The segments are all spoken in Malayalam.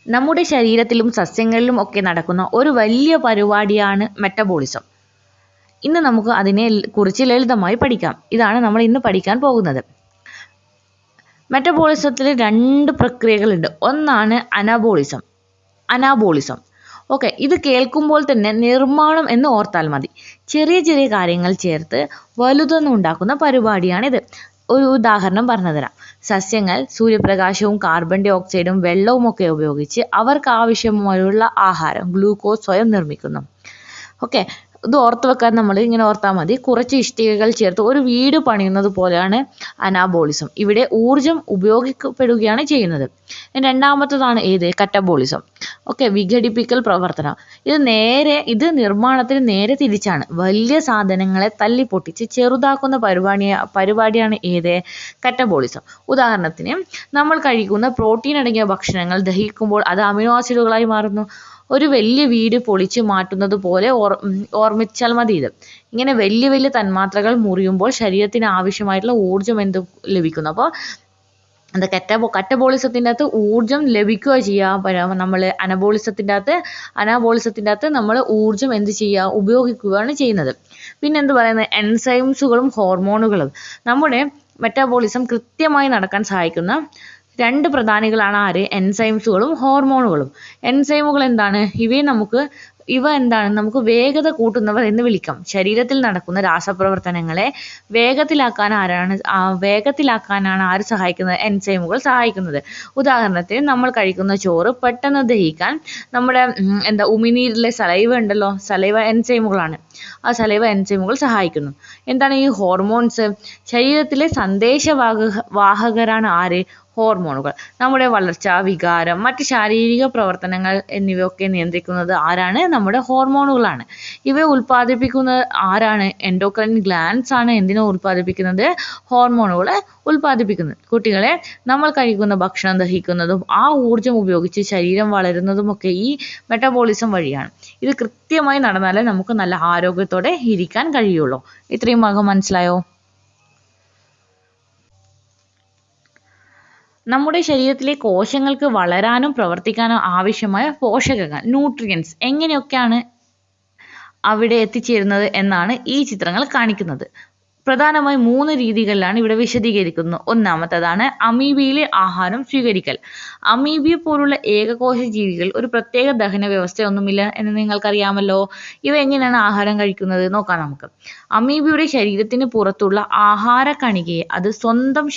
നമ്മുടെ ശരീരത്തിലും സസ്യങ്ങളിലും ഒക്കെ നടക്കുന്ന ഒരു വലിയ പരിപാടിയാണ് മെറ്റബോളിസം. ഇന്ന് നമുക്ക് അതിനെ കുറിച്ച് ലളിതമായി പഠിക്കാം. ഇതാണ് നമ്മൾ ഇന്ന് പഠിക്കാൻ പോകുന്നത്. മെറ്റബോളിസത്തിൽ 2 പ്രക്രിയകളുണ്ട്. ഒന്നാണ് അനാബോളിസം. ഓക്കെ, ഇത് കേൾക്കുമ്പോൾ തന്നെ നിർമ്മാണം എന്ന് ഓർത്താൽ മതി. ചെറിയ ചെറിയ കാര്യങ്ങൾ ചേർത്ത് വലുതൊന്നുണ്ടാക്കുന്ന പരിപാടിയാണിത്. ഒരു ഉദാഹരണം പറഞ്ഞു തരാം. സസ്യങ്ങൾ സൂര്യപ്രകാശവും കാർബൺ ഡൈ ഓക്സൈഡും വെള്ളവും ഒക്കെ ഉപയോഗിച്ച് അവർക്ക് ആവശ്യമായുള്ള ആഹാരം ഗ്ലൂക്കോസ് സ്വയം നിർമ്മിക്കുന്നു. ഓക്കെ, ഇത് ഓർത്ത് വെക്കാൻ നമ്മൾ ഇങ്ങനെ ഓർത്താൽ മതി. കുറച്ച് ഇഷ്ടികകൾ ചേർത്ത് ഒരു വീട് പണിയുന്നത് പോലെയാണ് അനാബോളിസം. ഇവിടെ ഊർജം ഉപയോഗിക്കപ്പെടുകയാണ് ചെയ്യുന്നത്. രണ്ടാമത്തതാണ് കറ്റബോളിസം. ഓക്കെ, വിഘടിപ്പിക്കൽ പ്രവർത്തനം. ഇത് നിർമ്മാണത്തിന് നേരെ തിരിച്ചാണ്. വലിയ സാധനങ്ങളെ തല്ലിപ്പൊട്ടിച്ച് ചെറുതാക്കുന്ന പരിപാടിയാണ് കറ്റബോളിസം. ഉദാഹരണത്തിന്, നമ്മൾ കഴിക്കുന്ന പ്രോട്ടീൻ അടങ്ങിയ ഭക്ഷണങ്ങൾ ദഹിക്കുമ്പോൾ അത് അമിനോ ആസിഡുകളായി മാറുന്നു. ഒരു വലിയ വീട് പൊളിച്ചു മാറ്റുന്നത് പോലെ ഓർമ്മിച്ചാൽ മതി ഇത്. ഇങ്ങനെ വലിയ വലിയ തന്മാത്രകൾ മുറിയുമ്പോൾ ശരീരത്തിന് ആവശ്യമായിട്ടുള്ള ഊർജം ലഭിക്കുന്നു. അപ്പോൾ കറ്റബോളിസത്തിൻ്റെ അകത്ത് ഊർജം ലഭിക്കുക ചെയ്യുക. നമ്മൾ അനാബോളിസത്തിൻ്റെ അകത്ത് നമ്മൾ ഊർജം ഉപയോഗിക്കുകയാണ് ചെയ്യുന്നത്. പിന്നെ പറയുന്നത് എൻസൈംസുകളും ഹോർമോണുകളും. നമ്മുടെ മെറ്റാബോളിസം കൃത്യമായി നടക്കാൻ സഹായിക്കുന്ന 2 പ്രധാനികളാണ് എൻസൈംസുകളും ഹോർമോണുകളും. എൻസൈമുകൾ എന്താണ്? ഇവ നമുക്ക് വേഗത കൂട്ടുന്നവർ എന്ന് വിളിക്കാം. ശരീരത്തിൽ നടക്കുന്ന രാസപ്രവർത്തനങ്ങളെ വേഗത്തിലാക്കാനാണ് ആര് സഹായിക്കുന്നത്? എൻസൈമുകൾ സഹായിക്കുന്നത്. ഉദാഹരണത്തിന്, നമ്മൾ കഴിക്കുന്ന ചോറ് പെട്ടെന്ന് ദഹിക്കാൻ നമ്മുടെ ഉമിനീരിലെ സലൈവ ഉണ്ടല്ലോ, സലൈവ എൻസൈമുകളാണ്. ആ സലൈവ എൻസൈമുകൾ സഹായിക്കുന്നു. എന്താണ് ഈ ഹോർമോൺസ്? ശരീരത്തിലെ സന്ദേശവാഹകരാണ് ഹോർമോണുകൾ. നമ്മുടെ വളർച്ച, വികാരം, മറ്റ് ശാരീരിക പ്രവർത്തനങ്ങൾ എന്നിവയൊക്കെ നിയന്ത്രിക്കുന്നത് ആരാണ്? നമ്മുടെ ഹോർമോണുകളാണ്. ഇവയെ ഉൽപ്പാദിപ്പിക്കുന്നത് ആരാണ്? എൻഡോക്രൈൻ ഗ്ലാൻഡ്സ് ആണ് എന്തിനെ ഉൽപ്പാദിപ്പിക്കുന്നത്? ഹോർമോണുകളെ ഉൽപ്പാദിപ്പിക്കുന്നത്. കുട്ടികളെ, നമ്മൾ കഴിക്കുന്ന ഭക്ഷണം ദഹിക്കുന്നതും ആ ഊർജം ഉപയോഗിച്ച് ശരീരം വളരുന്നതുമൊക്കെ ഈ മെറ്റബോളിസം വഴിയാണ്. ഇത് കൃത്യമായി നടന്നാലേ നമുക്ക് നല്ല ആരോഗ്യത്തോടെ ഇരിക്കാൻ കഴിയുള്ളൂ. ഇത്രയും ഭാഗം മനസ്സിലായോ? നമ്മുടെ ശരീരത്തിലെ കോശങ്ങൾക്ക് വളരാനും പ്രവർത്തിക്കാനും ആവശ്യമായ പോഷകങ്ങൾ, ന്യൂട്രിയൻസ് എങ്ങനെയൊക്കെയാണ് അവിടെ എത്തിച്ചേരുന്നത് എന്നാണ് ഈ ചിത്രങ്ങൾ കാണിക്കുന്നത്. പ്രധാനമായും 3 രീതികളിലാണ് ഇവിടെ വിശദീകരിക്കുന്നത്. ഒന്നാമത്തേതാണ് അമീബയിലെ ആഹാരം സ്വീകരിക്കൽ. അമീബയെ പോലുള്ള ഏകകോശ ജീവികൾ ഒരു പ്രത്യേക ദഹന വ്യവസ്ഥയൊന്നുമില്ല എന്ന് നിങ്ങൾക്കറിയാമല്ലോ. ഇവ എങ്ങനെയാണ് ആഹാരം കഴിക്കുന്നത് നോക്കാം നമുക്ക്. അമീബയുടെ ശരീരത്തിന് പുറത്തുള്ള ആഹാര കണികയെ അത് സ്വന്തം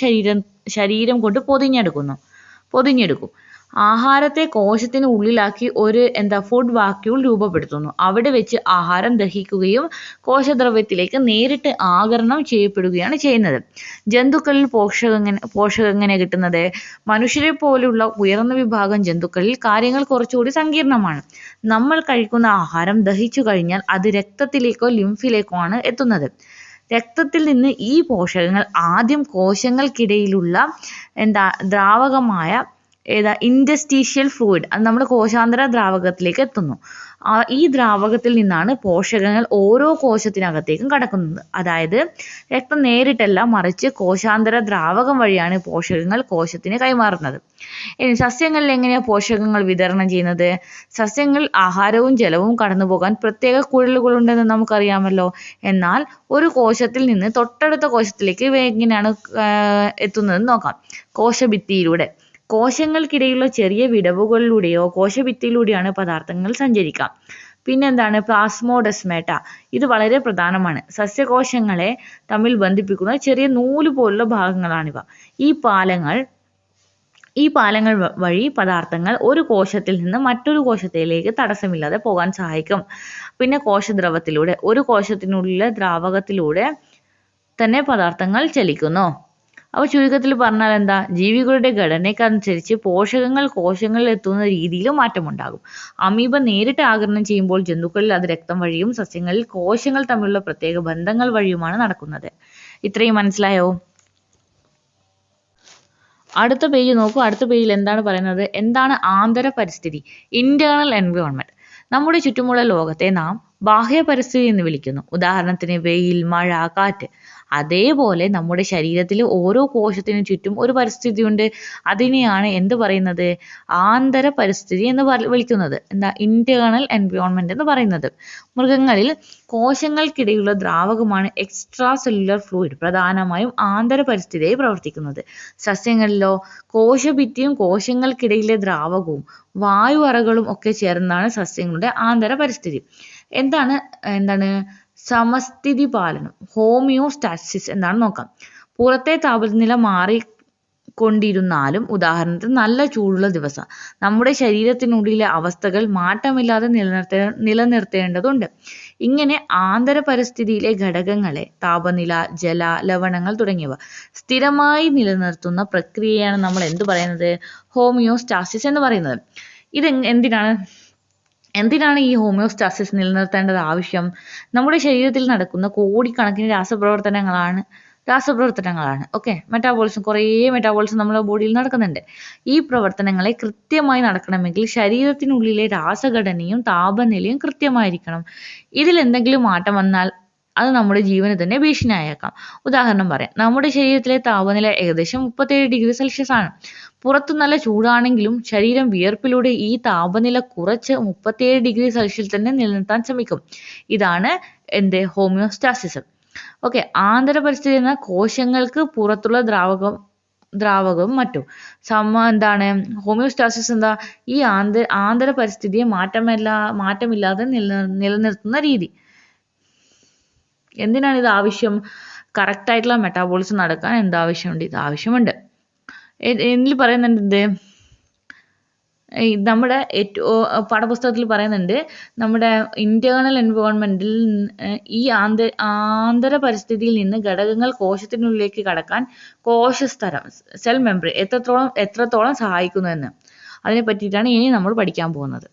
ശരീരം കൊണ്ട് പൊതിഞ്ഞെടുക്കും. ആഹാരത്തെ കോശത്തിന് ഉള്ളിലാക്കി ഒരു ഫുഡ് വാക്യൂൾ രൂപപ്പെടുത്തുന്നു. അവിടെ വെച്ച് ആഹാരം ദഹിക്കുകയും കോശദ്രവ്യത്തിലേക്ക് നേരിട്ട് ആഗിരണം ചെയ്യപ്പെടുകയാണ് ചെയ്യുന്നത്. ജന്തുക്കളിൽ പോഷകം എങ്ങനെ കിട്ടുന്നത്? മനുഷ്യരെ പോലുള്ള ഉയർന്ന വിഭാഗം ജന്തുക്കളിൽ കാര്യങ്ങൾ കുറച്ചുകൂടി സങ്കീർണമാണ്. നമ്മൾ കഴിക്കുന്ന ആഹാരം ദഹിച്ചു കഴിഞ്ഞാൽ അത് രക്തത്തിലേക്കോ ലിംഫിലേക്കോ ആണ് എത്തുന്നത്. രക്തത്തിൽ നിന്ന് ഈ പോഷകങ്ങൾ ആദ്യം കോശങ്ങൾക്കിടയിലുള്ള ദ്രാവകമായ ഇൻറ്റസ്റ്റീഷ്യൽ ഫ്ലൂയിഡ്, അത് നമ്മുടെ കോശാന്തര ദ്രാവകത്തിലേക്ക് എത്തുന്നു. ഈ ദ്രാവകത്തിൽ നിന്നാണ് പോഷകങ്ങൾ ഓരോ കോശത്തിനകത്തേക്കും കടക്കുന്നത്. അതായത് രക്തം നേരിട്ടല്ല, മറിച്ച് കോശാന്തര ദ്രാവകം വഴിയാണ് പോഷകങ്ങൾ കോശത്തിന് കൈമാറുന്നത്. ഇനി സസ്യങ്ങളിൽ എങ്ങനെയാണ് പോഷകങ്ങൾ വിതരണം ചെയ്യുന്നത്? സസ്യങ്ങൾ ആഹാരവും ജലവും കടന്നു പോകാൻ പ്രത്യേക കുഴലുകളുണ്ടെന്ന് നമുക്കറിയാമല്ലോ. എന്നാൽ ഒരു കോശത്തിൽ നിന്ന് തൊട്ടടുത്ത കോശത്തിലേക്ക് ഇവ എങ്ങനെയാണ് എത്തുന്നതെന്ന് നോക്കാം. കോശഭിത്തിയിലൂടെ. കോശങ്ങൾക്കിടയിലുള്ള ചെറിയ വിടവുകളിലൂടെയോ കോശഭിത്തിയിലൂടെയാണ് പദാർത്ഥങ്ങൾ സഞ്ചരിക്കാം. പിന്നെന്താണ് പ്ലാസ്മോഡെസ്മാറ്റ? ഇത് വളരെ പ്രധാനമാണ്. സസ്യകോശങ്ങളെ തമ്മിൽ ബന്ധിപ്പിക്കുന്ന ചെറിയ നൂല് പോലുള്ള ഭാഗങ്ങളാണിവ. ഈ പാലങ്ങൾ വഴി പദാർത്ഥങ്ങൾ ഒരു കോശത്തിൽ നിന്ന് മറ്റൊരു കോശത്തിലേക്ക് തടസ്സമില്ലാതെ പോകാൻ സഹായിക്കും. പിന്നെ കോശദ്രവത്തിലൂടെ. ഒരു കോശത്തിനുള്ളിലെ ദ്രാവകത്തിലൂടെ തന്നെ പദാർത്ഥങ്ങൾ ചലിക്കുന്നു. അപ്പോൾ ചുരുക്കത്തിൽ പറഞ്ഞാൽ ജീവികളുടെ ഘടനയ്ക്കനുസരിച്ച് പോഷകങ്ങൾ കോശങ്ങളിൽ എത്തുന്ന രീതിയിലും മാറ്റമുണ്ടാകും. അമീബ നേരിട്ട് ആഗിരണം ചെയ്യുമ്പോൾ ജന്തുക്കളിൽ അത് രക്തം വഴിയും സസ്യങ്ങളിൽ കോശങ്ങൾ തമ്മിലുള്ള പ്രത്യേക ബന്ധങ്ങൾ വഴിയുമാണ് നടക്കുന്നത്. ഇത്രയും മനസ്സിലായോ? അടുത്ത പേജ് നോക്കൂ. അടുത്ത പേജിൽ എന്താണ് പറയുന്നത്? എന്താണ് ആന്തര പരിസ്ഥിതി? Internal environment. നമ്മുടെ ചുറ്റുമുള്ള ലോകത്തെ നാം ബാഹ്യ പരിസ്ഥിതി എന്ന് വിളിക്കുന്നു. ഉദാഹരണത്തിന് വെയിൽ, മഴ, കാറ്റ്. അതേപോലെ നമ്മുടെ ശരീരത്തിൽ ഓരോ കോശത്തിനും ചുറ്റും ഒരു പരിസ്ഥിതിയുണ്ട്. അതിനെയാണ് എന്ത് പറയുന്നത്? ആന്തര പരിസ്ഥിതി എന്ന് വിളിക്കുന്നത്. എന്താ? ഇന്റേണൽ എൻവയോൺമെന്റ് എന്ന് പറയുന്നത്. മൃഗങ്ങളിൽ കോശങ്ങൾക്കിടയിലുള്ള ദ്രാവകമാണ് എക്സ്ട്രാ സെല്ലുലാർ ഫ്ലൂയിഡ്, പ്രധാനമായും ആന്തര പരിസ്ഥിതിയായി പ്രവർത്തിക്കുന്നത്. സസ്യങ്ങളിലോ കോശഭിത്തിയും കോശങ്ങൾക്കിടയിലെ ദ്രാവകവും വായു അറകളും ഒക്കെ ചേർന്നാണ് സസ്യങ്ങളുടെ ആന്തര പരിസ്ഥിതി. എന്താണ് സമസ്ഥിതി പാലനം, ഹോമിയോസ്റ്റാസിസ് എന്താണ് നോക്കാം. പുറത്തെ താപനില മാറിക്കൊണ്ടിരുന്നാലും, ഉദാഹരണത്തിന് നല്ല ചൂടുള്ള ദിവസം, നമ്മുടെ ശരീരത്തിനുള്ളിലെ അവസ്ഥകൾ മാറ്റമില്ലാതെ നിലനിർത്തേണ്ടതുണ്ട്. ഇങ്ങനെ ആന്തര പരിസ്ഥിതിയിലെ ഘടകങ്ങളെ താപനില, ജല, ലവണങ്ങൾ തുടങ്ങിയവ സ്ഥിരമായി നിലനിർത്തുന്ന പ്രക്രിയയാണ് നമ്മൾ എന്ത് പറയുന്നത്? ഹോമിയോസ്റ്റാസിസ് എന്ന് പറയുന്നത്. ഇത് എന്തിനാണ് ഈ ഹോമിയോസ്റ്റാസിസ് നിലനിർത്തേണ്ടത് ആവശ്യം? നമ്മുടെ ശരീരത്തിൽ നടക്കുന്ന കോടിക്കണക്കിന് രാസപ്രവർത്തനങ്ങളാണ്. ഓക്കെ, കുറേ മെറ്റാബോളിസം നമ്മുടെ ബോഡിയിൽ നടക്കുന്നുണ്ട്. ഈ പ്രവർത്തനങ്ങളെ കൃത്യമായി നടക്കണമെങ്കിൽ ശരീരത്തിനുള്ളിലെ രാസഘടനയും താപനിലയും കൃത്യമായിരിക്കണം. ഇതിൽ എന്തെങ്കിലും മാറ്റം വന്നാൽ അത് നമ്മുടെ ജീവന് തന്നെ ഭീഷണിയായേക്കാം. ഉദാഹരണം പറയാം. നമ്മുടെ ശരീരത്തിലെ താപനില ഏകദേശം 37°C ആണ്. പുറത്തു നല്ല ചൂടാണെങ്കിലും ശരീരം വിയർപ്പിലൂടെ ഈ താപനില കുറച്ച് 37°C തന്നെ നിലനിർത്താൻ ശ്രമിക്കും. ഇതാണ് ഹോമിയോസ്റ്റാസിസ്. ഓക്കെ, ആന്തര പരിസ്ഥിതി എന്ന കോശങ്ങൾക്ക് പുറത്തുള്ള ദ്രാവകവും മറ്റും. ഹോമിയോസ്റ്റാസിസ് എന്താ? ഈ ആന്തര പരിസ്ഥിതിയെ മാറ്റമില്ലാതെ നിലനിർത്തുന്ന രീതി. എന്തിനാണ് ഇത് ആവശ്യം? കറക്റ്റ് ആയിട്ടുള്ള മെറ്റാബോളിസം നടക്കാൻ എന്താവശ്യമുണ്ട്? ഇത് ആവശ്യമുണ്ട്. ഇതിൽ പറയുന്നുണ്ട് നമ്മുടെ പാഠപുസ്തകത്തിൽ പറയുന്നുണ്ട്, നമ്മുടെ ഇന്റേണൽ എൻവയോൺമെന്റിൽ ഈ ആന്തര പരിസ്ഥിതിയിൽ നിന്ന് ഘടകങ്ങൾ കോശത്തിനുള്ളിലേക്ക് കടക്കാൻ കോശസ്തരം, സെൽ മെംബ്രെയിൻ എത്രത്തോളം സഹായിക്കുന്നു എന്ന്. അതിനെ പറ്റിയിട്ടാണ് ഇനി നമ്മൾ പഠിക്കാൻ പോകുന്നത്.